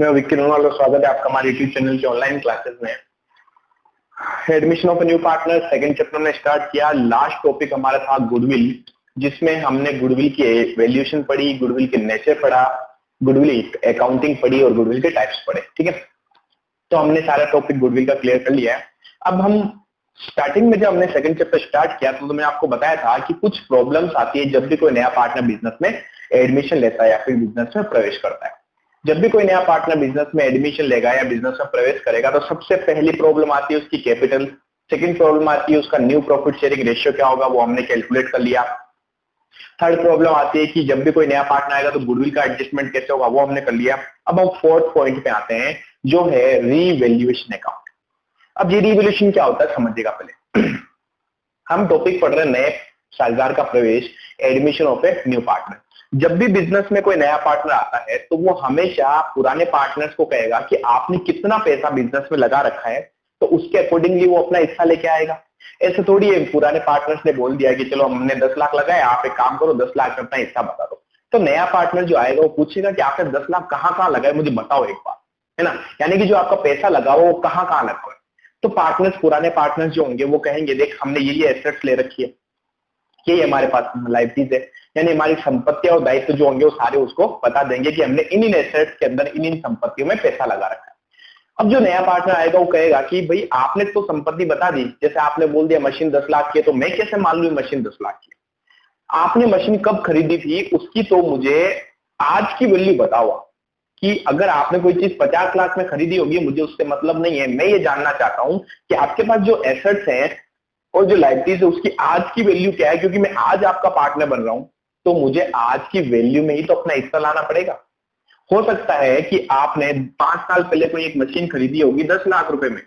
मैं विक्की नोनवाल का स्वागत है आपका हमारे यूट्यूब चैनल के ऑनलाइन क्लासेस में। Admission of new partner second chapter में स्टार्ट किया। लास्ट टॉपिक हमारा था गुडविल, जिसमें हमने गुडविल की वैल्यूएशन पढ़ी, गुडविल के नेचर पढ़ा, गुडविल अकाउंटिंग पढ़ी और गुडविल के टाइप्स पढ़े। ठीक है, तो हमने सारा टॉपिक गुडविल का क्लियर कर लिया है। अब हम स्टार्टिंग में जब हमने सेकंड चैप्टर स्टार्ट किया तो मैंने आपको बताया था कि कुछ प्रॉब्लम्स आती है जब भी कोई नया पार्टनर बिजनेस में एडमिशन लेता है या फिर बिजनेस में प्रवेश करता है। जब भी कोई नया पार्टनर बिजनेस में एडमिशन लेगा या बिजनेस में प्रवेश करेगा तो सबसे पहली प्रॉब्लम आती है उसकी कैपिटल। सेकंड प्रॉब्लम आती है उसका न्यू प्रॉफिट शेयरिंग रेशियो क्या होगा, वो हमने कैलकुलेट कर लिया। थर्ड प्रॉब्लम आती है कि जब भी कोई नया पार्टनर आएगा तो गुडविल का एडजस्टमेंट कैसे होगा, वो हमने कर लिया। अब हम फोर्थ पॉइंट पे आते हैं जो है रीवैल्यूएशन अकाउंट। अब ये रीवैल्यूएशन क्या होता है समझिएगा पहले। हम टॉपिक पढ़ रहे हैं नए साझेदार का प्रवेश, admission of a new partner. जब भी बिजनेस में कोई नया पार्टनर आता है तो वो हमेशा पुराने पार्टनर्स को कहेगा कि आपने कितना पैसा बिजनेस में लगा रखा है, तो उसके अकॉर्डिंगली वो अपना हिस्सा लेके आएगा। ऐसे थोड़ी है पुराने पार्टनर्स ने बोल दिया कि चलो हमने 10 लाख लगाया, आप एक काम करो 10 लाख में अपना हिस्सा बता दो। तो नया पार्टनर जो आएगा वो पूछेगा कि आपने 10 लाख कहाँ लगाए, मुझे बताओ एक बार, है ना। यानी कि जो आपका पैसा लगा वो कहाँ लगा है। तो पार्टनर्स, पुराने पार्टनर्स जो होंगे वो कहेंगे देख हमने ये एसेट्स ले रखी है, ये हमारे पास लाइबिलिटीज है, यानी हमारी संपत्तियां और दायित्व जो होंगे वो सारे उसको बता देंगे कि हमने इन एसेट्स के अंदर इन संपत्तियों में पैसा लगा रखा है। अब जो नया पार्टनर आएगा वो कहेगा कि भाई आपने तो संपत्ति बता दी, जैसे आपने बोल दिया मशीन 10 लाख की है, तो मैं कैसे मान लूं मशीन 10 लाख की है। आपने मशीन कब खरीदी थी उसकी तो मुझे आज की वैल्यू बताओ, कि अगर आपने कोई चीज 50 लाख में खरीदी होगी मुझे उससे मतलब नहीं है। मैं ये जानना चाहता हूं कि आपके पास जो एसेट्स हैं और जो लाइबिलिटीज है उसकी आज की वैल्यू क्या है, क्योंकि मैं आज आपका पार्टनर बन रहा हूं तो मुझे आज की वैल्यू में ही तो अपना हिस्सा लाना पड़ेगा। हो सकता है कि आपने 5 साल पहले कोई एक मशीन खरीदी होगी 10 लाख रुपए में,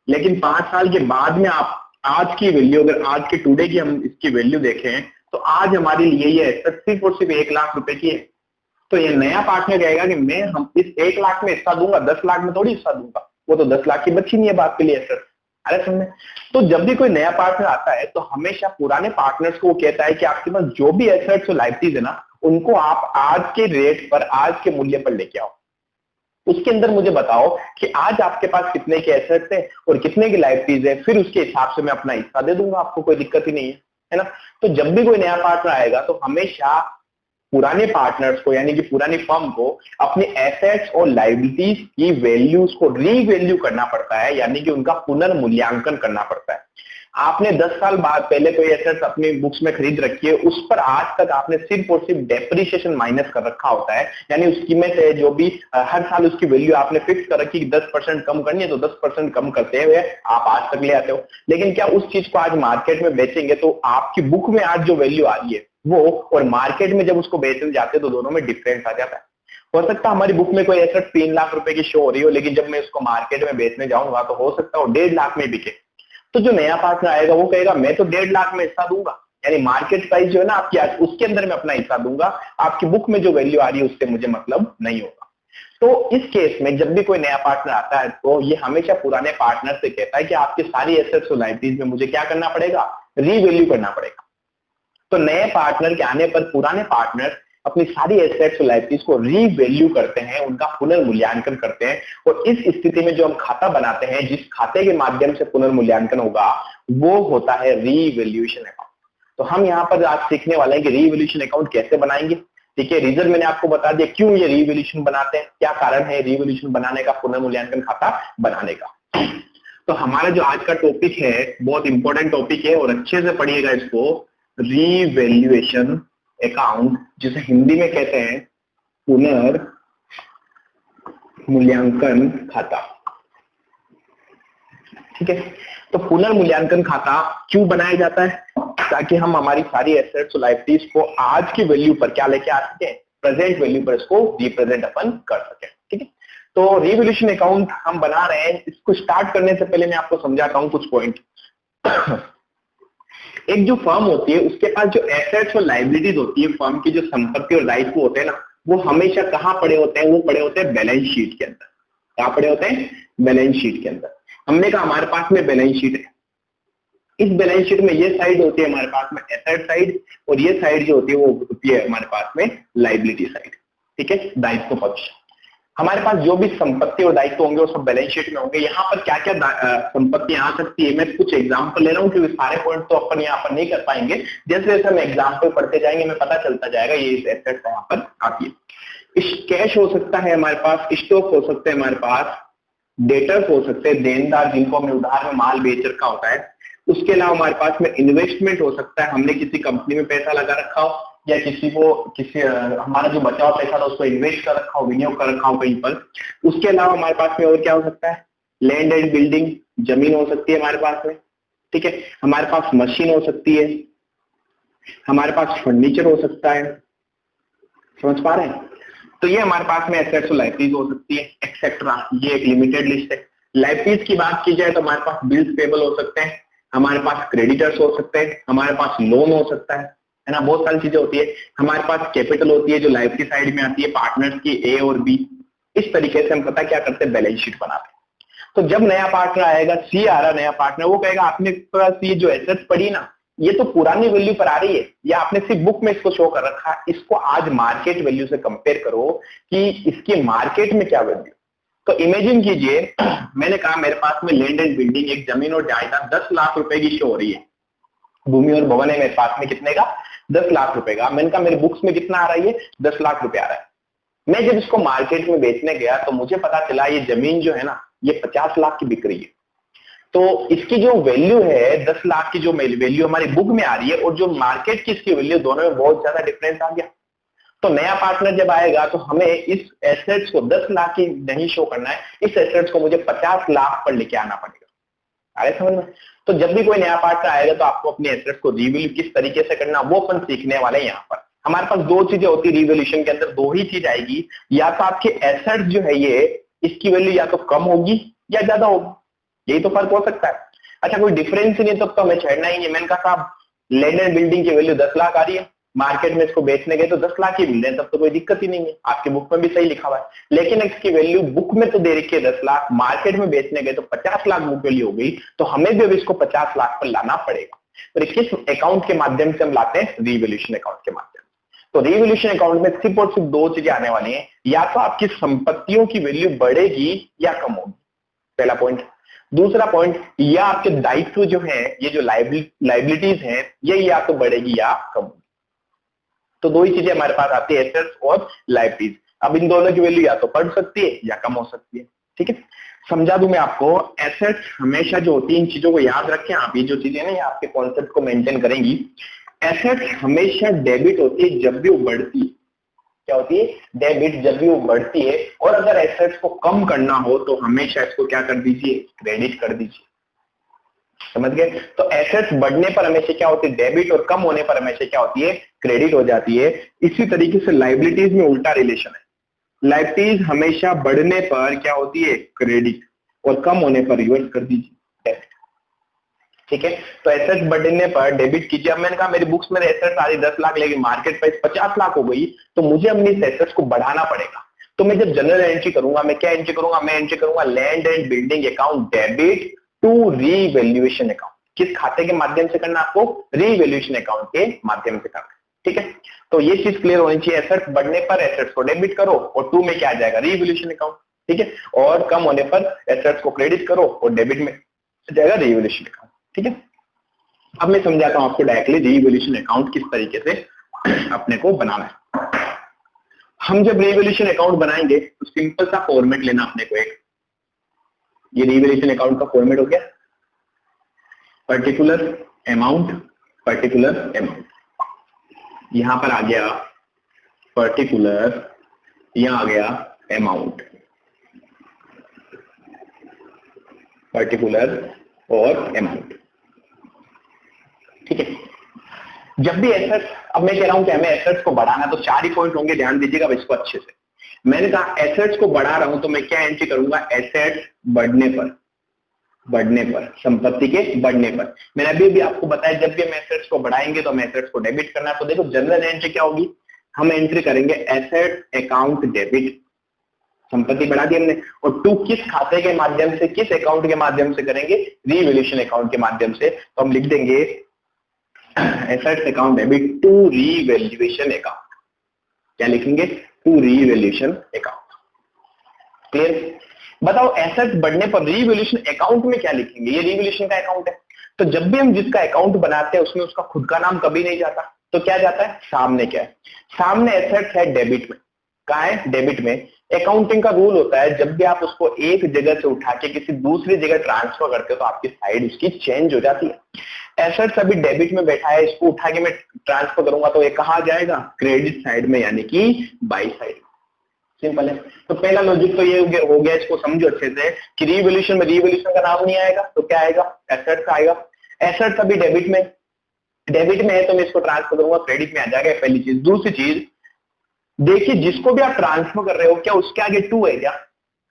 लेकिन 5 साल के बाद में आप आज की वैल्यू, अगर आज के टुडे की हम इसकी वैल्यू देखें तो आज हमारे लिए ये सिर्फ और सिर्फ 1 लाख रुपए की है। तो ये नया पार्टनर कहेगा कि मैं हम इस 1 लाख में हिस्सा दूंगा, 10 लाख में थोड़ी हिस्सा दूंगा, वो तो 10 लाख की बची नहीं है बात के लिए सर। अरे समझे। तो जब भी कोई नया पार्टनर आता है तो हमेशा पुराने पार्टनर्स को वो कहता है कि आपके पास जो भी एसेट्स और लाइबिलिटीज है ना, उनको आप आज के रेट पर, आज के मूल्य पर लेके आओ। उसके अंदर मुझे बताओ कि आज आपके पास कितने के एसेट्स है और कितने की लाइबिलिटीज है, फिर उसके हिसाब से मैं अपना हिस्सा दे दूंगा, आपको कोई दिक्कत ही नहीं है ना। तो जब भी कोई नया पार्टनर आएगा तो हमेशा पुराने पार्टनर्स को, यानी कि पुरानी फर्म को अपने एसेट्स और लाइबिलिटीज की वैल्यूज को रीवैल्यू करना पड़ता है, यानी कि उनका पुनर्मूल्यांकन करना पड़ता है। आपने 10 साल बाद पहले कोई एसेट्स अपनी बुक्स में खरीद रखी है, उस पर आज तक आपने सिर्फ और सिर्फ डेप्रिसिएशन माइनस कर रखा होता है, यानी उसकी में से जो भी हर साल उसकी वैल्यू आपने फिक्स कर रखी 10% कम करनी है तो 10% कम करते हुए आप आज तक ले आते हो। लेकिन क्या उस चीज को आज मार्केट में बेचेंगे तो आपकी बुक में आज जो वैल्यू आ रही है वो, और मार्केट में जब उसको बेचने जाते तो दोनों में डिफरेंस आ जाता है। हो सकता है हमारी बुक में कोई एसेट 3 लाख रुपए की शो हो रही हो, लेकिन जब मैं उसको मार्केट में बेचने जाऊंगा तो हो सकता है 1.5 लाख में बिके। तो जो नया पार्टनर आएगा वो कहेगा मैं तो 1.5 लाख में हिस्सा दूंगा, यानी मार्केट प्राइस जो है ना आपकी आज, उसके अंदर मैं अपना हिस्सा दूंगा, आपकी बुक में जो वैल्यू आ रही है उससे मुझे मतलब नहीं होगा। तो इस केस में जब भी कोई नया पार्टनर आता है तो ये हमेशा पुराने पार्टनर से कहता है कि आपकी सारी एसेट्स और लाइबिलिटीज में मुझे क्या करना पड़ेगा, रीवैल्यू करना पड़ेगा। तो नए पार्टनर के आने पर पुराने पार्टनर अपनी सारी एसेट्स और लाइबिलिटीज को रीवैल्यू करते हैं, उनका पुनर्मूल्यांकन करते हैं, और इस स्थिति में जो हम खाता बनाते हैं, जिस खाते के माध्यम से पुनर्मूल्यांकन होगा वो होता है रीवैल्यूएशन अकाउंट। तो हम यहाँ पर आज सीखने वाले हैं कि रीवैल्यूएशन अकाउंट कैसे बनाएंगे। ठीक है, रीजन मैंने आपको बता दिया क्यों ये रीवैल्यूएशन बनाते हैं, क्या कारण है रीवैल्यूएशन बनाने का, पुनर्मूल्यांकन खाता बनाने का। तो हमारा जो आज का टॉपिक है बहुत इंपॉर्टेंट टॉपिक है और अच्छे से पढ़िएगा इसको। रीवैल्यूएशन अकाउंट, जिसे हिंदी में कहते हैं पुनर्मूल्यांकन खाता। ठीक है, तो पुनर्मूल्यांकन खाता क्यों बनाया जाता है, ताकि हम हमारी सारी एसेट्स और लाइबिलिटीज को आज की वैल्यू पर क्या लेके आ सके, प्रेजेंट वैल्यू पर इसको रिप्रेजेंट अपन कर सके। ठीक है, तो रीवैल्यूएशन अकाउंट हम बना रहे हैं। इसको स्टार्ट करने से पहले मैं आपको समझाता हूं कुछ पॉइंट। एक जो फर्म होती है उसके पास जो एसेट्स और लाइबिलिटीज होती है, फर्म की जो संपत्ति और दायित्व होते हैं ना, वो हमेशा कहाँ पड़े होते हैं, वो पड़े होते हैं बैलेंस शीट के अंदर। कहाँ पड़े होते हैं, बैलेंस शीट के अंदर। हमने कहा हमारे पास में बैलेंस शीट है, इस बैलेंस शीट में ये साइड होती है हमारे पास में एसेट साइड, और ये साइड जो होती है वो होती है हमारे पास में लाइबिलिटी साइड। ठीक है, दायित्व पक्ष। हमारे पास जो भी संपत्ति और दायित्व होंगे वो सब बैलेंस शीट में होंगे। यहाँ पर क्या क्या संपत्ति आ सकती है, मैं कुछ एग्जांपल ले रहा हूँ क्योंकि सारे पॉइंट तो अपन यहाँ पर नहीं कर पाएंगे। जैसे जैसे हम एग्जांपल पढ़ते जाएंगे हमें पता चलता जाएगा ये इस एसेट यहाँ पर आती है। कैश हो सकता है हमारे पास, स्टॉक हो सकते हैं हमारे पास, डेटर्स हो सकते हैं, देनदार जिनको हमने उधार में माल बेच रखा होता है। उसके अलावा हमारे पास में इन्वेस्टमेंट हो सकता है, हमने किसी कंपनी में पैसा लगा रखा हो या किसी हमारा जो बचा हुआ पैसा था उसको इन्वेस्ट कर रखा हो, विनियोग कर रखा हो कहीं पर। उसके अलावा हमारे पास में और क्या हो सकता है, लैंड एंड बिल्डिंग, जमीन हो सकती है हमारे पास में, ठीक है। हमारे पास मशीन हो सकती है, हमारे पास फर्नीचर हो सकता है, समझ पा रहे हैं। तो ये हमारे पास में एसेट्स और लाइबिलिटीज हो सकती है एक्सेट्रा। ये एक लिमिटेड लिस्ट है। लाइबिलिटीज की बात की जाए तो हमारे पास बिल्स पेबल हो सकते हैं, हमारे पास क्रेडिटर्स हो सकते हैं, हमारे पास लोन हो सकता है ना, बहुत सारी चीजें होती है। हमारे पास कैपिटल होती है जो लाइबिलिटी साइड में आती है, पार्टनर्स की ए और बी। इस तरीके से हम पता क्या करते हैं, बैलेंस शीट बनाते हैं। तो जब नया पार्टनर आएगा, सी आ रहा नया पार्टनर, वो कहेगा आपने पास ये जो एसेट्स पड़ी ना ये तो पुरानी वैल्यू पर आ रही है, या आपने सिर्फ बुक में इसको शो कर रखा, इसको आज मार्केट वैल्यू से कंपेयर करो कि इसकी मार्केट में क्या वैल्यू। तो इमेजिन कीजिए मैंने कहा मेरे पास में लैंड एंड बिल्डिंग, एक जमीन और जायदाद 10 लाख रुपए की शो हो रही है। भूमि और भवन है मेरे पास में कितने का, 10 लाख रुपए का। मैंने कहा मेरे बुक्स में कितना आ रहा है, 10 लाख रुपए आ रहा है। मैं जब इसको मार्केट में बेचने गया तो मुझे पता चला ये जमीन जो है ना ये 50 लाख की बिक रही है। तो इसकी जो वैल्यू है 10 लाख की, जो वैल्यू हमारी बुक में आ रही है और जो मार्केट की इसकी वैल्यू, दोनों में बहुत ज्यादा डिफरेंस आ गया। तो नया पार्टनर जब आएगा तो हमें इस एसेट्स को 10 लाख की नहीं शो करना है, इस एसेट्स को मुझे 50 लाख पर लेके आना पड़ेगा। आगे समझ में। तो जब भी कोई नया पार्टनर आएगा तो आपको अपने एसेट्स को रिवैल्यू किस तरीके से करना वो अपन सीखने वाले हैं। यहाँ पर हमारे पास दो चीजें होती है रिवैल्यूएशन के अंदर, दो ही चीज आएगी, या तो आपके एसेट्स जो है ये इसकी वैल्यू या तो कम होगी या ज्यादा होगी, यही तो फर्क हो सकता है। अच्छा कोई डिफरेंस ही नहीं तो हमें छेड़ना ही नहीं। मैंने कहा साहब लैंड एंड बिल्डिंग की वैल्यू 10 लाख आ रही है, मार्केट में इसको बेचने गए तो 10 लाख ही मिल रहे हैं, तब तो कोई दिक्कत ही नहीं है, आपके बुक में भी सही लिखा हुआ है। लेकिन इसकी वैल्यू बुक में तो दे रखी है 10 लाख, मार्केट में बेचने गए तो 50 लाख बुक वैल्यू हो गई, तो हमें भी अब इसको 50 लाख पर लाना पड़ेगा। तो किस अकाउंट के माध्यम से हम लाते हैं, रिवैल्यूएशन अकाउंट के माध्यम से। तो रिवैल्यूएशन अकाउंट में सिर्फ और सिर्फ दो चीजें आने वाली हैं, या तो आपकी संपत्तियों की वैल्यू बढ़ेगी या कम होगी, पहला पॉइंट। दूसरा पॉइंट, या आपके दायित्व जो है ये जो लाइबिलिटीज हैं ये या तो बढ़ेगी या कम होगी। तो दो ही चीजें हमारे पास आती है, एसेट्स और लाइबिलिटीज। अब इन दोनों की वैल्यू या तो बढ़ सकती है या कम हो सकती है, ठीक है। समझा दूं मैं आपको, एसेट्स हमेशा जो होती है, इन चीजों को याद रखें आप, ये जो चीजें ना ये आपके कॉन्सेप्ट को मेंटेन करेंगी। एसेट्स हमेशा डेबिट होती है जब भी वो बढ़ती है। क्या होती है, डेबिट जब भी वो बढ़ती है। और अगर एसेट्स को कम करना हो तो हमेशा इसको क्या कर दीजिए, क्रेडिट कर दीजिए, समझ गए। तो एसेट्स बढ़ने पर हमेशा क्या होती है, डेबिट, और कम होने पर हमेशा क्या होती है, क्रेडिट हो जाती है। इसी तरीके से लाइबिलिटीज में उल्टा रिलेशन है। लाइबिलिटीज हमेशा बढ़ने पर क्या होती है, क्रेडिट, और कम होने पर रिवर्स कर दीजिए, डेबिट, ठीक है। तो एसेट्स बढ़ने पर डेबिट कीजिए। अब मैंने कहा मेरी बुक्स में एसेट्स सारी 10 लाख, लेकिन मार्केट प्राइस 50 लाख हो गई, तो मुझे अपनी एसेट्स को बढ़ाना पड़ेगा। तो मैं जब जनरल एंट्री करूंगा, मैं क्या एंट्री करूंगा, मैं एंट्री करूंगा land and building account debit to revaluation account. किस खाते के माध्यम से करना, आपको रीवैल्यूएशन अकाउंट के माध्यम से करना, ठीक है। तो ये चीज क्लियर होनी चाहिए, एसेट्स बढ़ने पर एसेट्स को डेबिट करो और टू में क्या आ जाएगा, रीवैल्यूएशन अकाउंट, ठीक है। और कम होने पर एसेट्स को क्रेडिट करो और डेबिट में जाएगा रीवैल्यूएशन अकाउंट, ठीक है। अब मैं समझाता हूं आपको डायरेक्टली रीवैल्यूएशन अकाउंट किस तरीके से अपने को बनाना है। हम जब रीवैल्यूएशन अकाउंट बनाएंगे तो सिंपल सा फॉर्मेट लेना अपने को, एक ये रीवैल्यूएशन अकाउंट का फॉर्मेट हो गया, पर्टिकुलर अमाउंट, पर्टिकुलर अमाउंट, यहां पर आ गया पर्टिकुलर, यहां आ गया अमाउंट, पर्टिकुलर और अमाउंट, ठीक है। जब भी एसेट्स, अब मैं कह रहा हूं कि हमें एसेट्स को बढ़ाना, तो 4 ही पॉइंट होंगे, ध्यान दीजिएगा इसको अच्छे से। मैंने कहा एसेट्स को बढ़ा रहा हूं तो मैं क्या एंट्री करूंगा, एसेट्स बढ़ने पर, बढ़ने पर, संपत्ति के बढ़ने पर। मैंने अभी भी आपको बताया जब भी हम एसेट्स को बढ़ाएंगे तो हमें एसेट्स को डेबिट करना है। तो देखो जनरल एंट्री क्या होगी, हम एंट्री करेंगे एसेट अकाउंट डेबिट, संपत्ति बढ़ा दी हमने, और टू किस खाते के माध्यम से, किस अकाउंट के माध्यम से करेंगे, रीवैल्यूएशन अकाउंट के माध्यम से। तो हम लिख देंगे assets account debit to revaluation account. क्या लिखेंगे, टू रीवैल्यूएशन अकाउंट, क्लियर? बताओ एसेट्स बढ़ने पर रीवैल्यूएशन अकाउंट में क्या लिखेंगे? ये रीवैल्यूएशन का अकाउंट है, तो जब भी हम जिसका अकाउंट बनाते हैं उसमें उसका खुद का नाम कभी नहीं जाता, तो क्या जाता है? सामने क्या है? सामने एसेट्स है डेबिट में। कहा है? डेबिट में। अकाउंटिंग का रूल होता है जब भी आप उसको एक जगह से उठा के किसी दूसरी जगह ट्रांसफर करते हो तो आपकी साइड उसकी चेंज हो जाती है। एसेट्स अभी डेबिट में बैठा है, इसको उठा के मैं ट्रांसफर करूंगा तो ये कहाँ जाएगा? क्रेडिट साइड में, यानी कि बाई साइड। सिंपल है। तो पहला लॉजिक तो ये हो गया, इसको समझो अच्छे से कि रीवैल्यूएशन में रीवैल्यूएशन का नाम नहीं आएगा तो क्या आएगा? एसेट्स आएगा। एसेट्स अभी डेबिट में है तो मैं इसको ट्रांसफर करूंगा क्रेडिट में आ जाएगा, पहली चीज। दूसरी चीज देखिए, जिसको भी आप ट्रांसफर कर रहे हो क्या उसके आगे टू है क्या?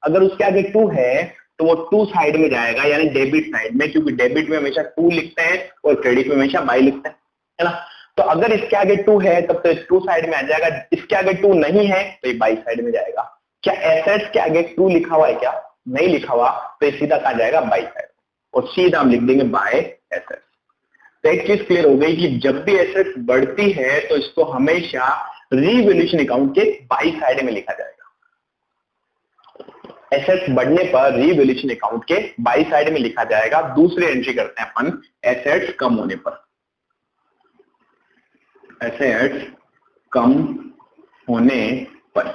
अगर उसके आगे टू है तो वो टू साइड में जाएगा, यानी डेबिट साइड में, क्योंकि डेबिट में हमेशा टू लिखते हैं और क्रेडिट में हमेशा बाई लिखते हैं, है ना? तो अगर इसके आगे टू है तब तो टू साइड में आ जाएगा, इसके आगे टू नहीं है तो ये बाई साइड में जाएगा। क्या एसेट्स के आगे टू लिखा हुआ है क्या? नहीं लिखा हुआ, तो ये सीधा कहां जाएगा? बाई साइड, और सीधा हम लिख देंगे बाय एसेट्स। तो एक चीज क्लियर हो गई कि जब भी एसेट्स बढ़ती है तो इसको हमेशा रीवैल्यूएशन अकाउंट के बाई साइड में लिखा जाएगा। एसेट्स बढ़ने पर रीवैल्यूएशन अकाउंट के बाई साइड में लिखा जाएगा। दूसरी एंट्री करते हैं अपन, एसेट्स कम होने पर। एसेट्स कम होने पर,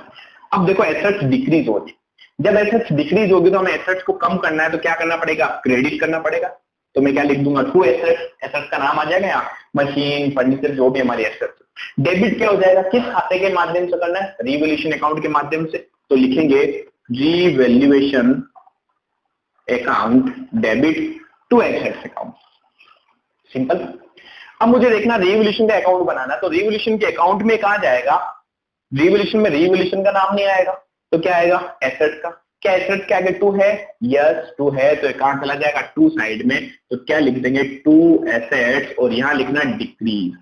अब देखो एसेट्स डिक्रीज होगी। जब एसेट्स डिक्रीज होगी तो हमें एसेट्स को कम करना है तो क्या करना पड़ेगा? क्रेडिट करना पड़ेगा। तो मैं क्या लिख दूंगा? टू एसेट्स, एसेट्स का नाम आ जाएगा यहाँ, मशीन, फर्नीचर, जो भी हमारी एसेट्स। डेबिट क्या हो जाएगा? किस खाते के माध्यम से करना है? रीवैल्यूएशन अकाउंट के माध्यम से। तो लिखेंगे revaluation account debit to assets account. Simple. अब मुझे देखना रीवैल्यूएशन का अकाउंट बनाना, तो रीवैल्यूएशन के अकाउंट में कहा जाएगा? रीवैल्यूएशन में रीवैल्यूएशन का नाम नहीं आएगा तो क्या आएगा? एसेट्स का। क्या एसेट्स के आगे टू है? यस, टू है, तो कहां चला जाएगा? टू साइड में। तो क्या लिख देंगे? टू एसेट्स, और यहां लिखना डिक्रीज।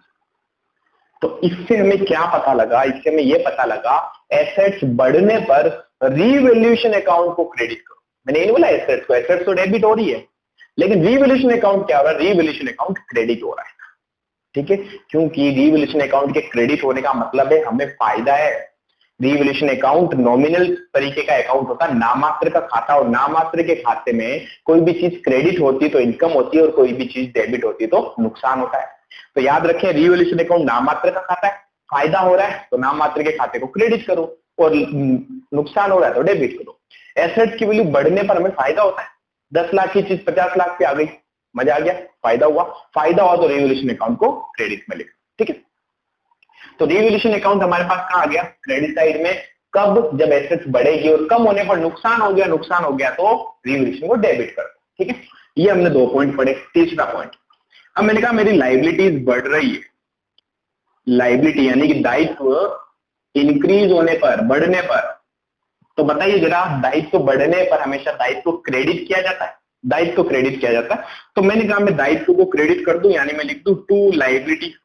तो इससे हमें क्या पता लगा? इससे हमें यह पता लगा एसेट्स बढ़ने पर रीवैल्यूएशन अकाउंट को क्रेडिट करो। मैंने नहीं बोला एसेट्स को, एसेट्स तो डेबिट हो रही है, लेकिन रीवैल्यूएशन अकाउंट क्या हो रहा है? रीवैल्यूएशन अकाउंट क्रेडिट हो रहा है। ठीक है, क्योंकि रीवैल्यूएशन अकाउंट के क्रेडिट होने का मतलब है हमें फायदा है। रीवैल्यूएशन अकाउंट नॉमिनल तरीके का अकाउंट होता है, नामात्र का खाता, और नामात्र के खाते में कोई भी चीज क्रेडिट होती है तो इनकम होती है, और कोई भी चीज डेबिट होती है तो नुकसान होता है। तो याद रखें, रीवैल्यूएशन अकाउंट नामात्र का खाता है, फायदा हो रहा है तो नामात्र के खाते को क्रेडिट करो, और नुकसान हो रहा है तो डेबिट करो। एसेट्स की वैल्यू बढ़ने पर हमें फायदा होता है। 10 लाख की चीज 50 लाख पे आ गई, मजा आ गया, फायदा हुआ। फायदा हुआ तो रीवैल्यूएशन अकाउंट को क्रेडिट में लिखो। ठीक है, तो रीवैल्यूएशन अकाउंट हमारे पास कहां आ गया? क्रेडिट साइड में। कब? जब एसेट्स बढ़ेगी, और कम होने पर नुकसान हो गया तो रीवैल्यूएशन को डेबिट कर दो। ठीक है, ये हमने 2 पॉइंट पढ़े। तीसरा पॉइंट, अब मैंने कहा मेरी लायबिलिटीज बढ़ रही है। लायबिलिटी यानी कि दायित्व इंक्रीज होने पर, बढ़ने पर, तो बताइए जरा, दायित्व बढ़ने पर हमेशा दायित्व क्रेडिट किया जाता है? दायित्व क्रेडिट किया जाता है, तो मैंने कहा मैं दायित्व को क्रेडिट कर दूं, यानी मैं लिख दूं टू लायबिलिटी।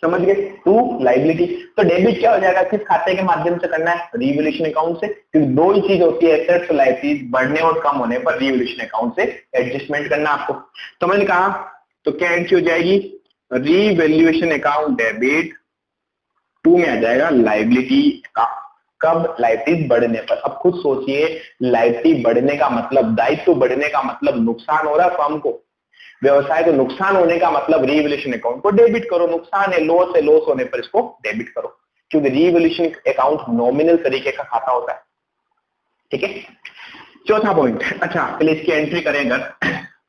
समझ गए? To liability. तो डेबिट क्या हो जाएगा? किस खाते के माध्यम से करना है? रीवैल्यूएशन अकाउंट से, क्योंकि दो ही चीज होती है, एसेट्स और लायबिलिटीज, बढ़ने और कम होने पर रीवैल्यूएशन अकाउंट से एडजस्टमेंट करना आपको। तो मैंने कहा तो क्या एंट्री हो जाएगी? रीवैल्यूएशन अकाउंट डेबिट, टू में आ जाएगा लायबिलिटी अकाउंट। कब? लायबिलिटीज बढ़ने पर। अब खुद सोचिए, लायबिलिटी बढ़ने का मतलब, दायित्व बढ़ने का मतलब नुकसान हो रहा है फर्म को, व्यवसाय को नुकसान होने का मतलब रीवैल्यूएशन अकाउंट को डेबिट करो। नुकसान है, लॉस है, लॉस होने पर इसको डेबिट करो, क्योंकि रीवैल्यूएशन अकाउंट नॉमिनल तरीके का खाता होता है। ठीक है, चौथा पॉइंट। अच्छा, पहले इसकी एंट्री करें अगर,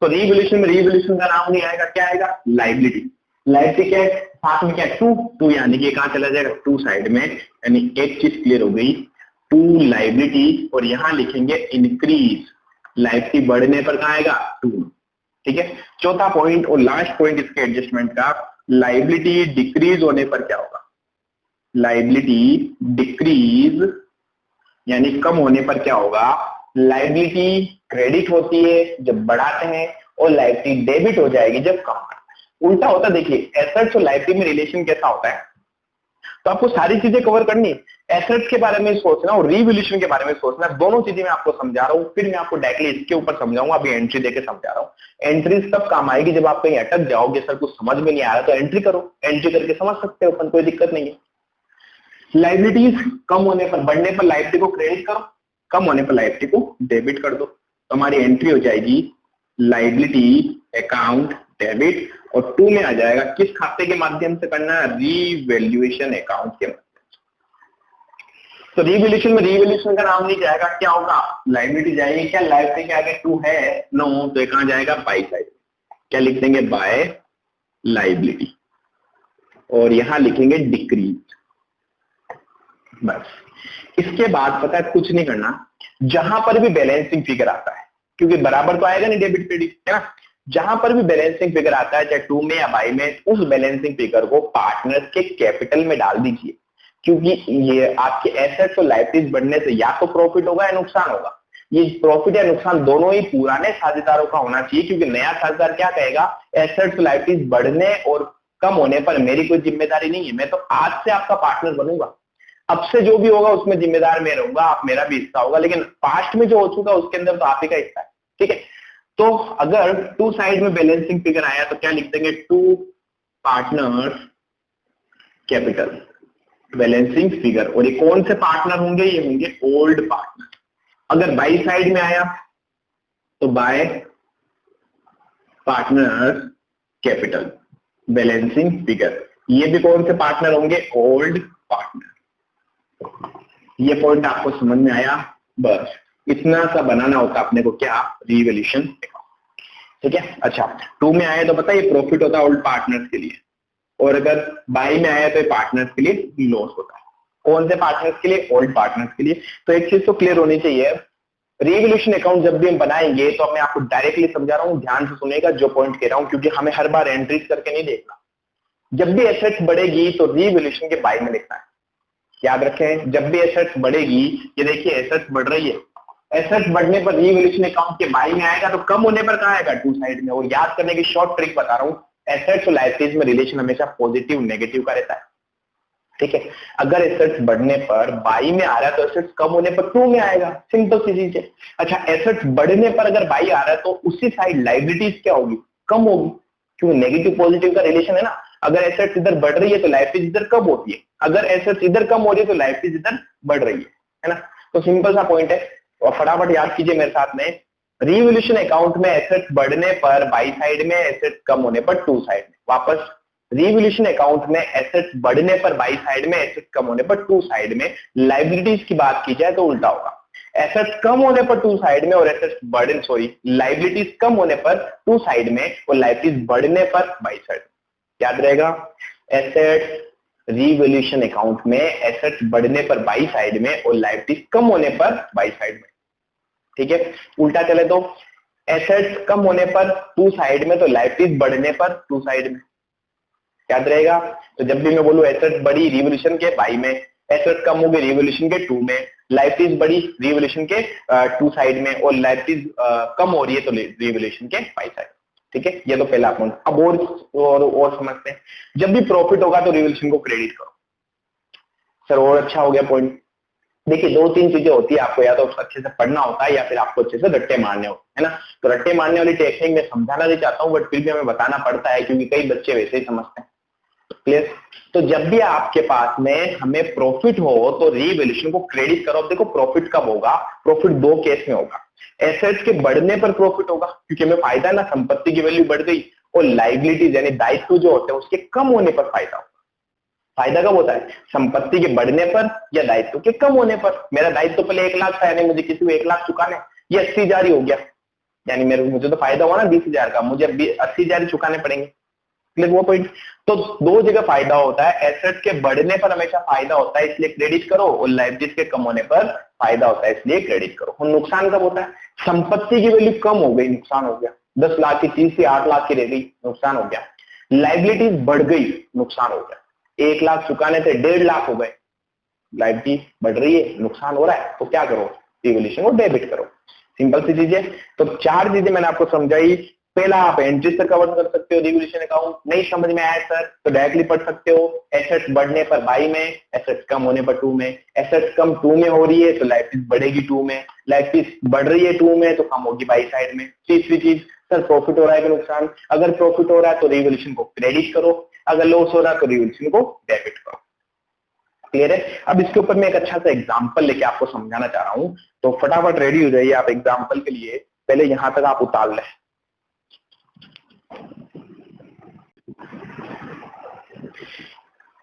तो रीवैल्यूएशन में रीवैल्यूएशन का नाम नहीं आएगा, क्या आएगा? लायबिलिटी। लायबिलिटी क्या है? साथ में क्या? टू यानी कि कहां चला जाएगा? टू साइड में, यानी एक चीज क्लियर हो गई, टू लायबिलिटी, और यहां लिखेंगे इंक्रीज। लायबिलिटी बढ़ने पर कहां आएगा? टू। ठीक है, चौथा पॉइंट और लास्ट पॉइंट इसके एडजस्टमेंट का, लायबिलिटी डिक्रीज होने पर क्या होगा? लायबिलिटी डिक्रीज यानी कम होने पर क्या होगा? लायबिलिटी क्रेडिट होती है जब बढ़ाते हैं, और लायबिलिटी डेबिट हो जाएगी जब कम करते हैं। उल्टा होता है। देखिए, एसेट्स और लायबिलिटी में रिलेशन कैसा होता है, तो आपको सारी चीजें कवर करनी है। एसेट्स के बारे में सोचना और रीवैल्यूएशन के बारे में सोचना, दोनों चीजें मैं आपको समझा रहा हूं, फिर मैं आपको डायरेक्टली इसके ऊपर समझाऊंगा। अभी एंट्री देके समझा रहा हूं। एंट्री तब काम आएगी जब आप कहीं अटक जाओगे, सर कुछ समझ में नहीं आ रहा, तो एंट्री करो, एंट्री करके समझ सकते हो अपन, कोई दिक्कत नहीं है। लायबिलिटीज कम होने पर, बढ़ने पर लायबिलिटी को क्रेडिट करो, कम होने पर लायबिलिटी को डेबिट कर दो। तो हमारी एंट्री हो जाएगी लायबिलिटी अकाउंट डेबिट, और 2 में आ जाएगा किस खाते के माध्यम से करना है, रीवैल्यूएशन अकाउंट के माध्यम। तो रीवैल्यूएशन में रीवैल्यूएशन का नाम नहीं जाएगा, क्या होगा, लायबिलिटी जाएगी। क्या लायबिलिटी के आगे 2 है, नो, तो ये कहां जाएगा, बाय साइड। क्या लिख देंगे, बाय लायबिलिटी, और यहां लिखेंगे डिक्रीज, बस। इसके बाद पता है कुछ नहीं करना, जहां पर भी बैलेंसिंग फिगर आता है, क्योंकि बराबर तो आएगा नहीं डेबिट क्रेडिट, है ना, जहां पर भी बैलेंसिंग फिगर आता है चाहे 2 में या बाय में, उस बैलेंसिंग फिगर को पार्टनर्स के कैपिटल में डाल दीजिए, क्योंकि ये आपके एसेट्स और लायबिलिटीज बढ़ने से या तो प्रॉफिट होगा या नुकसान होगा। ये प्रॉफिट या नुकसान दोनों ही पुराने साझेदारों का होना चाहिए, क्योंकि नया साझेदार क्या कहेगा, एसेट्स लायबिलिटीज बढ़ने और कम होने पर मेरी कोई जिम्मेदारी नहीं है, मैं तो आज से आपका पार्टनर बनूंगा, अब से जो भी होगा उसमें जिम्मेदार मैं रहूंगा, आप मेरा भी हिस्सा होगा, लेकिन पास्ट में जो हो चुका उसके अंदर तो आप ही का हिस्सा है, ठीक है। तो अगर 2 साइड में बैलेंसिंग फिगर आया तो क्या लिख देंगे, 2 पार्टनर्स कैपिटल बैलेंसिंग फिगर, और ये कौन से पार्टनर होंगे, ये होंगे ओल्ड पार्टनर। अगर बाई साइड में आया तो bye partner capital balancing figure, ये भी कौन से पार्टनर होंगे, ओल्ड पार्टनर। ये पॉइंट आपको समझ में आया, बस इतना सा बनाना होता अपने को, क्या, रीवैल्यूएशन अकाउंट, ठीक है। अच्छा, 2 में आया तो पता है ये प्रॉफिट होता है ओल्ड पार्टनर्स के लिए, और अगर बाई में आया तो ये पार्टनर्स के लिए लॉस होता है। कौन से पार्टनर्स के लिए, ओल्ड पार्टनर्स के लिए। तो एक चीज तो क्लियर होनी चाहिए, रीवैल्यूएशन अकाउंट जब भी हम बनाएंगे तो मैं आपको डायरेक्टली समझा रहा हूं, ध्यान से सुनेगा जो पॉइंट कह रहा हूं, क्योंकि हमें हर बार एंट्रीज करके नहीं देखना। जब भी एसेट्स बढ़ेगी तो रीवैल्यूएशन के बाई में लिखना है, याद रखें, जब भी एसेट्स बढ़ेगी, ये देखिए एसेट्स बढ़ रही है, एसेट्स बढ़ने पर रीवैल्यूएशन अकाउंट के बाई में आएगा, तो कम होने पर कहां आएगा, 2 साइड में। और याद करने की शॉर्ट ट्रिक बता रहा हूं, एसेट्स और लायबिलिटीज में रिलेशन हमेशा पॉजिटिव नेगेटिव का रहता है, ठीक है। अगर एसेट्स बढ़ने पर बाई में आ रहा है तो एसेट्स कम होने पर 2 में आएगा, सिंपल सी चीज है। अच्छा, एसेट्स बढ़ने पर अगर बाई आ रहा है तो उसी साइड लायबिलिटीज क्या होगी, कम होगी, क्योंकि नेगेटिव पॉजिटिव का रिलेशन है ना। अगर एसेट्स इधर बढ़ रही है तो लायबिलिटीज इधर कम होती है, अगर एसेट्स इधर कम हो रही है तो लायबिलिटीज इधर बढ़ रही है ना। तो सिंपल सा पॉइंट है, और फटाफट याद कीजिए मेरे साथ में, रीवैल्यूएशन अकाउंट में एसेट्स बढ़ने पर बाई साइड में, एसेट्स कम होने पर 2 साइड में। वापस, रीवैल्यूएशन अकाउंट में एसेट्स बढ़ने पर बाई साइड में, एसेट्स कम होने पर 2 साइड में। लायबिलिटीज की बात की जाए तो उल्टा होगा, एसेट्स कम होने पर 2 साइड में और एसेट्स बढ़ने, सॉरी, लायबिलिटीज कम होने पर 2 साइड में और लायबिलिटीज बढ़ने पर बाई साइड। याद रहेगा, एसेट्स रीवैल्यूएशन अकाउंट में एसेट्स बढ़ने पर बाई साइड में और लायबिलिटीज कम होने पर बाई साइड में, ठीक है। उल्टा चले तो एसेट्स कम होने पर 2 साइड में, तो लायबिलिटीज बढ़ने पर 2 साइड में, याद रहेगा। तो जब भी मैं बोलूं एसेट्स बढ़ी रीवैल्यूएशन के बाई में, एसेट्स कम हो गए रीवैल्यूएशन के 2 में, लायबिलिटीज बढ़ी रीवैल्यूएशन के 2 साइड में, और लायबिलिटीज कम हो रही है तो रीवैल्यूएशन के बाई साइड, ठीक है। ये तो पहला पॉइंट। अब और समझते हैं, जब भी प्रॉफिट होगा तो रीवैल्यूएशन को क्रेडिट करो। सर और अच्छा हो गया पॉइंट। देखिए 2-3 चीजें होती है, आपको या तो अच्छे से पढ़ना होता है या फिर आपको अच्छे से रट्टे मारने होते हैं ना। तो रट्टे मारने वाली टेक्निक मैं समझाना नहीं चाहता हूँ, बट फिर भी हमें बताना पड़ता है, क्योंकि कई बच्चे वैसे ही समझते हैं, क्लियर। तो जब भी आपके पास में हमें प्रॉफिट हो तो रीवैल्यूएशन को क्रेडिट करो। अब देखो प्रॉफिट कब होगा, प्रॉफिट 2 केस में होगा। एसेट्स के बढ़ने पर प्रॉफिट होगा, क्योंकि हमें फायदा ना, संपत्ति की वैल्यू बढ़ गई, और लायबिलिटीज यानी दायित्व जो होते हैं उसके कम होने पर फायदा होगा। फायदा कब होता है, संपत्ति के बढ़ने पर या दायित्व के कम होने पर। मेरा दायित्व पहले 1 लाख था, यानी मुझे किसी को 1 लाख चुकाने, ये 80,000 ही हो गया, यानी मुझे तो फायदा हुआ ना 20,000 का, मुझे 80,000 ही चुकाने पड़ेंगे, वो पॉइंट। तो 2 जगह फायदा होता है, एसेट के बढ़ने पर हमेशा फायदा होता है इसलिए क्रेडिट करो, और लायबिलिटीज के कम होने पर फायदा होता है इसलिए क्रेडिट करो। और नुकसान कब होता है, संपत्ति की वैल्यू कम हो गई, नुकसान हो गया, 10 लाख की चीज से 8 लाख की रह गई, नुकसान हो गया। लायबिलिटीज बढ़ गई, नुकसान हो गया, 1 लाख चुकाने थे 1.5 लाख हो गए, लायबिलिटी बढ़ रही है, नुकसान हो रहा है, तो क्या करो, रीवैल्यूएशन को डेबिट करो। सिंपल सी चीज है। तो 4 चीजें मैंने आपको समझाई। पहला, आप एंट्री से कवर कर सकते हो रीवैल्यूएशन अकाउंट। नहीं समझ में आया सर तो डायरेक्टली पढ़ सकते हो, एसेट्स बढ़ने पर बाई में, एसेट्स कम होने पर 2 में। एसेट्स कम 2 में हो रही है तो लायबिलिटीज बढ़ेगी 2 में, लायबिलिटीज बढ़ रही है 2 में तो कम होगी बाई साइड में। तीसरी चीज, सर प्रॉफिट हो रहा है कि नुकसान, अगर प्रॉफिट हो रहा है तो रीवैल्यूएशन को क्रेडिट करो, अगर लॉस हो रहा है तो रीवैल्यूएशन को डेबिट करो। क्लियर है? अब इसके ऊपर मैं एक अच्छा सा एग्जांपल लेके आपको समझाना चाह रहा हूं, तो फटाफट रेडी हो जाइए आप एग्जांपल के लिए। पहले यहां तक आप उतार लें।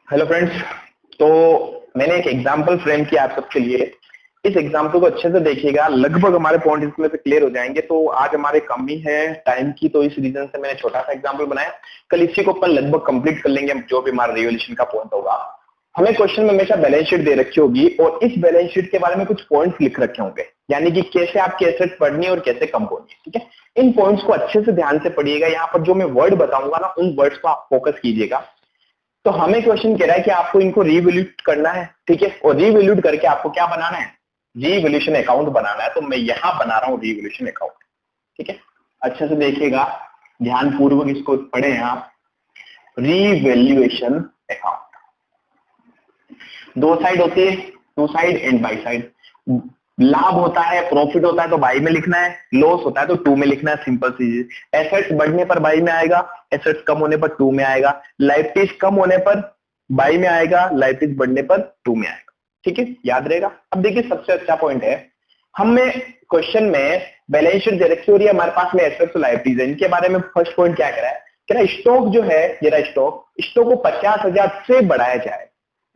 हेलो फ्रेंड्स, तो मैंने एक एग्जांपल फ्रेम किया आप सबके लिए। इस एग्जांपल को अच्छे से देखिएगा, लगभग हमारे पॉइंट इसमें से क्लियर हो जाएंगे। तो आज हमारे कमी है टाइम की, तो इस रीजन से मैंने छोटा सा एग्जांपल बनाया। कल इसी को अपन लगभग कंप्लीट कर लेंगे, जो भी हमारा रिवोल्यूशन का पॉइंट होगा। हमें क्वेश्चन में हमेशा बैलेंस शीट दे रखी होगी और इस बैलेंस शीट के बारे में कुछ पॉइंट्स लिख रखे होंगे, यानी कि कैसे आपकी एसेट्स बढ़नी है और कैसे कम होनी है। ठीक है, इन पॉइंट्स को अच्छे से ध्यान से पढ़िएगा। यहाँ पर जो मैं वर्ड बताऊंगा ना, उन वर्ड्स को आप फोकस कीजिएगा। तो हमें क्वेश्चन कह रहा है कि आपको इनको रिवैल्यूट करना है, ठीक है, और रिवैल्यूट करके आपको क्या बनाना है, रिवैल्यूएशन अकाउंट बनाना है। तो मैं यहां बना रहा हूं रिवैल्यूएशन अकाउंट। ठीक है, अच्छे से देखिएगा, ध्यान पूर्वक इसको पढ़ें आप। रिवैल्यूएशन अकाउंट, दो साइड होती है, to side and by side. लाभ होता है, प्रॉफिट होता है तो बाई में लिखना है, लॉस होता है तो टू में लिखना है, सिंपल सी। एसेट्स बढ़ने पर बाई में आएगा, एसेट्स कम होने पर टू में आएगा, लायबिलिटीज कम होने पर बाई में आएगा, लायबिलिटीज बढ़ने पर टू में आएगा। ठीक है, याद रहेगा। अब देखिए सबसे अच्छा पॉइंट है, हमें क्वेश्चन में बैलेंस शीट दे रखी हो रही है, हमारे पास में एसेट्स और लायबिलिटीज है। इनके बारे में फर्स्ट पॉइंट क्या कह रहा है, कह रहा है स्टॉक जो है, जरा स्टॉक को 50,000 से बढ़ाया जाए।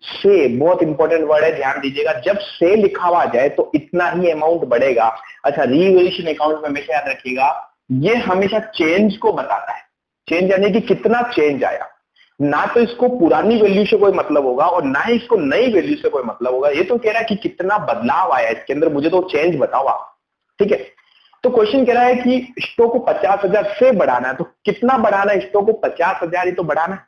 से बहुत इंपॉर्टेंट वर्ड है, ध्यान दीजिएगा। जब से लिखा हुआ जाए तो इतना ही अमाउंट बढ़ेगा। अच्छा, रिवैल्यूएशन अकाउंट में हमेशा याद रखिएगा, ये हमेशा चेंज को बताता है। चेंज यानी कि कितना चेंज आया, ना तो इसको पुरानी वैल्यू से कोई मतलब होगा और ना ही इसको नई वैल्यू से कोई मतलब होगा। ये तो कह रहा है कि कितना बदलाव आया इसके अंदर, मुझे तो चेंज बताओ आप। ठीक है, तो क्वेश्चन कह रहा है कि स्टॉक को 50,000 से बढ़ाना है, तो कितना बढ़ाना है स्टॉक को? 50,000 ही तो बढ़ाना है।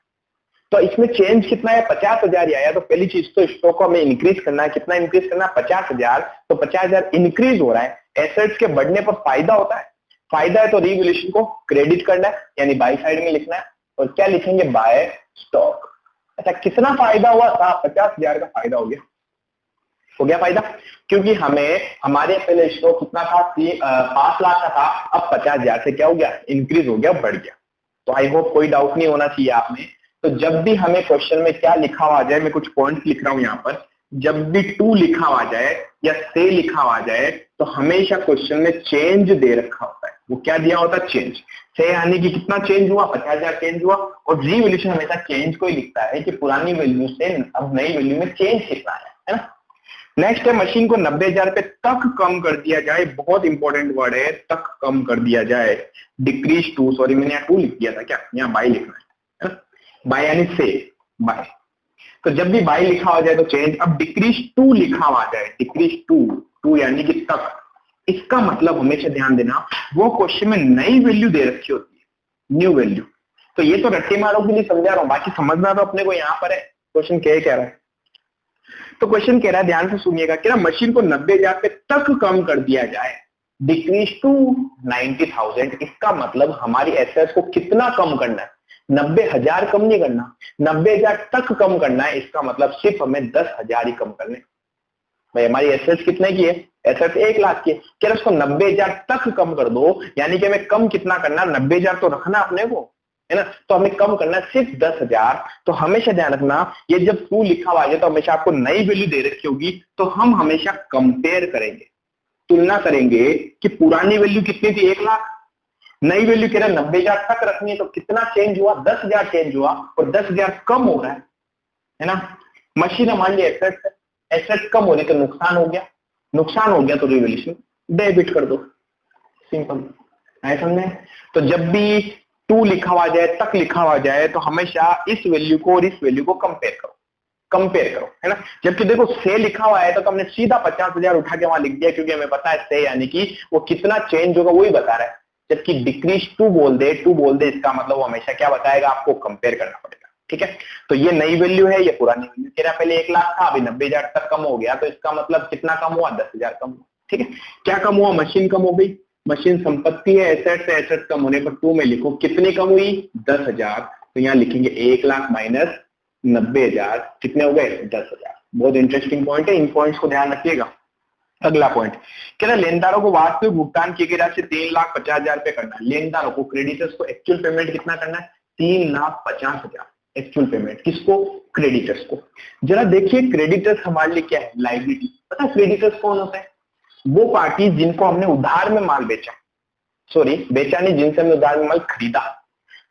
तो इसमें चेंज कितना है? 50,000 ही आया। तो पहली चीज तो स्टॉक को हमें इंक्रीज करना है। कितना इंक्रीज करना है? 50,000। तो 50,000 इंक्रीज हो रहा है। एसेट्स के बढ़ने पर फायदा होता है, फायदा है तो रिवैल्यूएशन को क्रेडिट करना है, यानी बाई साइड में लिखना है। और क्या लिखेंगे? By stock. अच्छा, कितना फायदा हुआ था? 50,000 का फायदा हो गया, फायदा, क्योंकि हमें हमारे पहले स्टॉक कितना था, 5 लाख का था, अब 50,000 से क्या हो गया? इंक्रीज हो गया, बढ़ गया। तो आई होप कोई डाउट नहीं होना चाहिए आप में। तो जब भी हमें क्वेश्चन में क्या लिखा हुआ जाए, मैं कुछ पॉइंट्स लिख रहा हूं यहाँ पर, जब भी टू लिखा हुआ जाए या से लिखा हुआ जाए तो हमेशा क्वेश्चन में चेंज दे रखा होता है। वो क्या दिया होता है? चेंज। से यानी कि कितना चेंज हुआ? 50,000 चेंज हुआ। और रिवैल्यूएशन हमेशा चेंज को ही लिखता है कि पुरानी वैल्यू से अब नई वैल्यू में चेंज कितना है ना। नेक्स्ट है, मशीन को 90,000 रुपए तक कम कर दिया जाए। बहुत इंपॉर्टेंट वर्ड है, तक कम कर दिया जाए। डिक्रीज टू, सॉरी मैंने यहाँ टू लिख दिया था, क्या यहाँ बाई लिखना है। बाय यानी से, बाय। तो जब भी बाय लिखा हो जाए तो चेंज। अब डिक्रीज टू लिखा हुआ जाए, डिक्रीज टू यानी कि तक। इसका मतलब हमेशा ध्यान देना, वो क्वेश्चन में नई वैल्यू दे रखी होती है, न्यू वैल्यू। तो ये तो रट्टे मारो के लिए समझा रहा हूं, बाकी समझना तो अपने को यहाँ पर है। क्वेश्चन क्या कह रहा है? तो क्वेश्चन कह रहा है, ध्यान से सुनिएगा, कह रहा मशीन को 90,000 पे तक कम कर दिया जाए, डिक्रीज टू 90,000। इसका मतलब हमारी एसेट्स को कितना कम करना है? 90,000 कम नहीं करना, 90,000 तक कम करना है। इसका मतलब सिर्फ हमें 10,000 ही कम करने। भाई हमारी एसेट्स कितने की है? एसेट्स 1 लाख की है, क्या उसको 90,000 तक कम कर दो, यानी कि हमें कम कितना करना? 90,000 तो रखना अपने को, है ना। तो हमें कम करना है सिर्फ 10,000। तो हमेशा ध्यान रखना, ये जब टू लिखा हुआ है तो हमेशा आपको नई वैल्यू दे रखी होगी, तो हम हमेशा कंपेयर करेंगे, तुलना करेंगे कि पुरानी वैल्यू कितनी थी? 1 लाख। नई वैल्यू कह रहा है 90,000 तक रखनी है, तो कितना चेंज हुआ? 10,000 चेंज हुआ, और 10,000 कम हो रहा है ना। मशीन मान लिया एसेट, एसेट कम होने तो नुकसान हो गया, नुकसान हो गया तो रिवैल्यूएशन डेबिट कर दो, सिंपल है, समझे। तो जब भी टू लिखा हुआ जाए, तक लिखा हुआ जाए, तो हमेशा इस वैल्यू को और इस वैल्यू को कंपेयर करो, कंपेयर करो, है ना। जबकि देखो से लिखा हुआ है तो हमने सीधा 50,000 उठा के वहां लिख दिया, क्योंकि हमें पता है से यानी कि वो कितना चेंज होगा वही बता रहा है। जबकि डिक्रीज टू बोल दे, इसका मतलब वो हमेशा क्या बताएगा? आपको कंपेयर करना पड़ेगा। ठीक है, तो ये नई वैल्यू है, ये पुरानी वैल्यू। तेरा पहले 1 लाख था, अभी 90,000 तक कम हो गया, तो इसका मतलब कितना कम हुआ? 10,000 कम हुआ। ठीक है, क्या कम हुआ? मशीन कम हो गई। मशीन संपत्ति है, एसेट है, एसेट कम होने पर टू में लिखो, कितनी कम हुई? 10,000। तो यहाँ लिखेंगे 1 लाख माइनस 90,000, कितने हो गए? 10,000। बहुत इंटरेस्टिंग पॉइंट है, इन पॉइंट्स को ध्यान रखिएगा। अगला पॉइंट कह रहा है, लेनदारों को वास्तविक भुगतान किए गए राशि 3,50,000 रुपए करना है। लेनदारों को, क्रेडिटर्स को एक्चुअल पेमेंट कितना करना है? 3,50,000। एक्चुअल पेमेंट किसको? क्रेडिटर्स को। जरा देखिए क्रेडिटर्स हमारे लिए क्या है? लायबिलिटी। पता है क्रेडिटर्स कौन होता है? वो पार्टी जिनको हमने उधार में माल बेचा, सॉरी बेचा नहीं, जिनसे हमने उधार में माल खरीदा।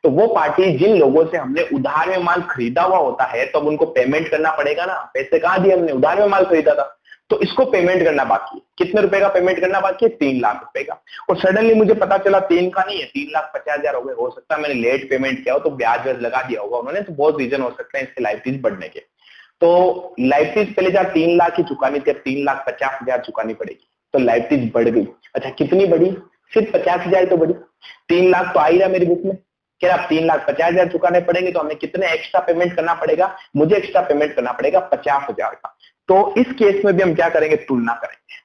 तो वो पार्टी जिन लोगों से हमने उधार में माल खरीदा हुआ होता है तो अब उनको पेमेंट करना पड़ेगा ना। पैसे कहाँ दिए हमने? उधार में माल खरीदा था, तो इसको पेमेंट करना बाकी है। कितने रुपए का पेमेंट करना बाकी है? 3 लाख रुपए का। और सडनली मुझे पता चला 3 का नहीं है, 3,50,000 हो गए। हो सकता है मैंने लेट पेमेंट किया हो तो ब्याज व्याज लगा दिया होगा उन्होंने, तो बहुत रीजन हो सकते हैं इसके लाइबिलिटीज बढ़ने के। तो लाइबिलिटीज पहले जहाँ 3 लाख की चुकानी थी, अब 3,50,000 चुकानी पड़ेगी, तो लाइबिलिटीज बढ़ गई। अच्छा कितनी बढ़ी? सिर्फ 50,000 तो बढ़ी। 3 लाख तो आ ही रहा मेरी बुक में, क्या आप 3,50,000 चुकाने पड़ेंगे, तो हमें कितने एक्स्ट्रा पेमेंट करना पड़ेगा? मुझे एक्स्ट्रा पेमेंट करना पड़ेगा 50,000 का। तो इस केस में भी हम क्या करेंगे? तुलना करेंगे।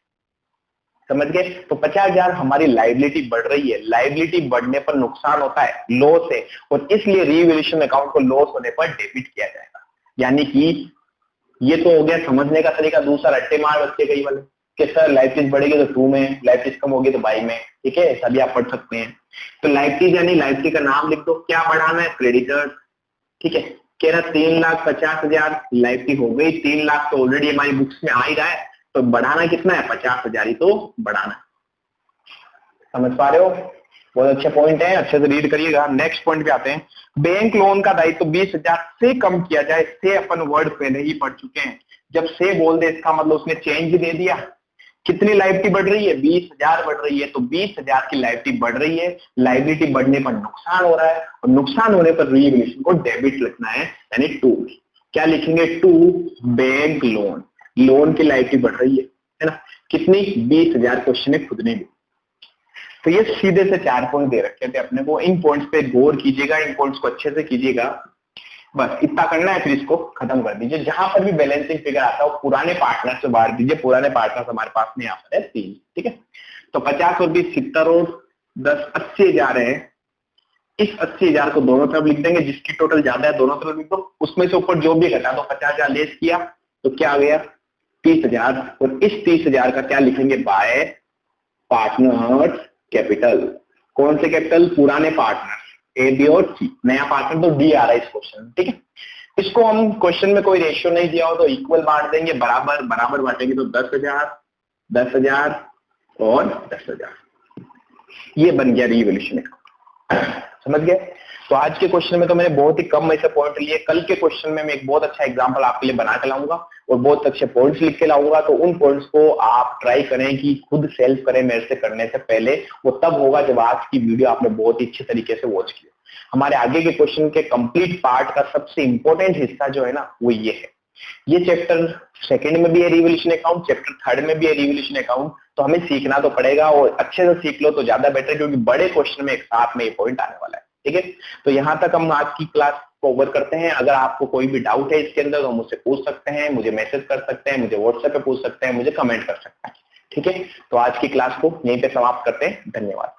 समझ गए? तो 50,000 हमारी लायबिलिटी बढ़ रही है। लायबिलिटी बढ़ने पर नुकसान होता है, लॉस है, और इसलिए रीवैल्यूएशन अकाउंट को लॉस होने पर डेबिट किया जाएगा। यानी कि ये तो हो गया समझने का तरीका। दूसरा रट्टे मार बच्चे कई वाले कि सर लाइबिलिटीज बढ़ेगी तो 2 में, लाइबिलिटीज कम होगी तो 22 में। ठीक है, सभी आप पढ़ सकते हैं। तो लाइबिलिटीज यानी लाइबिलिटी का नाम लिख दो, क्या बढ़ाना है? क्रेडिटर्स। ठीक है, कह रहा 3,50,000 लाइबिलिटी हो गई। 3 लाख तो ऑलरेडी हमारी बुक्स में आ ही रहा है, तो बढ़ाना कितना है? 50,000 ही तो बढ़ाना है। समझ पा रहे हो? बहुत अच्छे पॉइंट है, अच्छे से रीड करिएगा। नेक्स्ट पॉइंट पे आते हैं। बैंक लोन का दायित्व 20,000 से कम किया जाए। से अपन वर्ड पहले ही पढ़ चुके हैं। जब से बोल दे इसका मतलब उसने चेंज दे दिया। कितनी लायबिलिटी बढ़ रही है? 20,000 बढ़ रही है, तो 20,000 की लायबिलिटी बढ़ रही है। लायबिलिटी बढ़ने पर नुकसान हो रहा है, और नुकसान होने पर रीवैल्यूएशन को डेबिट लिखना है, यानी 2। क्या लिखेंगे? 2 बैंक लोन। लोन की लायबिलिटी बढ़ रही है ना? कितनी? 20,000 क्वेश्चन ने खुद ने दी। तो ये सीधे से 4 पॉइंट दे रखे थे अपने को। इन पॉइंट्स पे गौर कीजिएगा, इन पॉइंट्स को अच्छे से कीजिएगा। बस इतना करना है, फिर इसको खत्म कर दीजिए। जहां पर भी बैलेंसिंग फिगर आता है वो पुराने पार्टनर से बाहर दीजिए। पुराने पार्टनर हमारे पास में यहाँ पर है 3। ठीक है, तो 50 और 20 70 और 10 80,000 है। इस 80,000 को दोनों तरफ लिख देंगे, जिसकी टोटल ज्यादा है दोनों तरफ लिख दो। उसमें से ऊपर जो भी घटा दो, 50,000 लेस किया तो क्या आ गया? 30,000। और इस 30,000 का क्या लिखेंगे? Bye partners capital. कौन से कैपिटल? पुराने पार्टनर ए, बी और सी। नया पार्टनर तो डी आ रहा है इस क्वेश्चन में। ठीक है, इसको हम क्वेश्चन में कोई रेशियो नहीं दिया हो तो इक्वल बांट देंगे, बराबर बराबर बांटेंगे, तो 10,000 10,000 और 10,000। ये बन गया रीवैल्यूएशन। समझ गए? तो आज के क्वेश्चन में तो मैंने बहुत ही कम ऐसे पॉइंट लिए। कल के क्वेश्चन में मैं एक बहुत अच्छा एग्जांपल आपके लिए बना के लाऊंगा और बहुत अच्छे पॉइंट्स लिख के लाऊंगा। तो उन पॉइंट्स को आप ट्राई करें कि खुद सेल्फ करें मेरे से करने से पहले। वो तब होगा जब आज की वीडियो आपने बहुत ही अच्छे तरीके से वॉच की। हमारे आगे के क्वेश्चन के कंप्लीट पार्ट का सबसे इंपॉर्टेंट हिस्सा जो है ना, वो ये है। ये चैप्टर 2 में भी है रीवैल्यूएशन अकाउंट, चैप्टर 3 में भी है रीवैल्यूएशन अकाउंट। तो हमें सीखना तो पड़ेगा, और अच्छे से सीख लो तो ज्यादा बेटर, क्योंकि बड़े क्वेश्चन में एक साथ में ये पॉइंट आने वाला है। ठीक है, तो यहाँ तक हम आज की क्लास कवर करते हैं। अगर आपको कोई भी डाउट है इसके अंदर तो मुझसे पूछ सकते हैं, मुझे मैसेज कर सकते हैं, मुझे व्हाट्सएप पे पूछ सकते हैं, मुझे कमेंट कर सकते हैं। ठीक है, तो आज की क्लास को यहीं पे समाप्त करते हैं। धन्यवाद।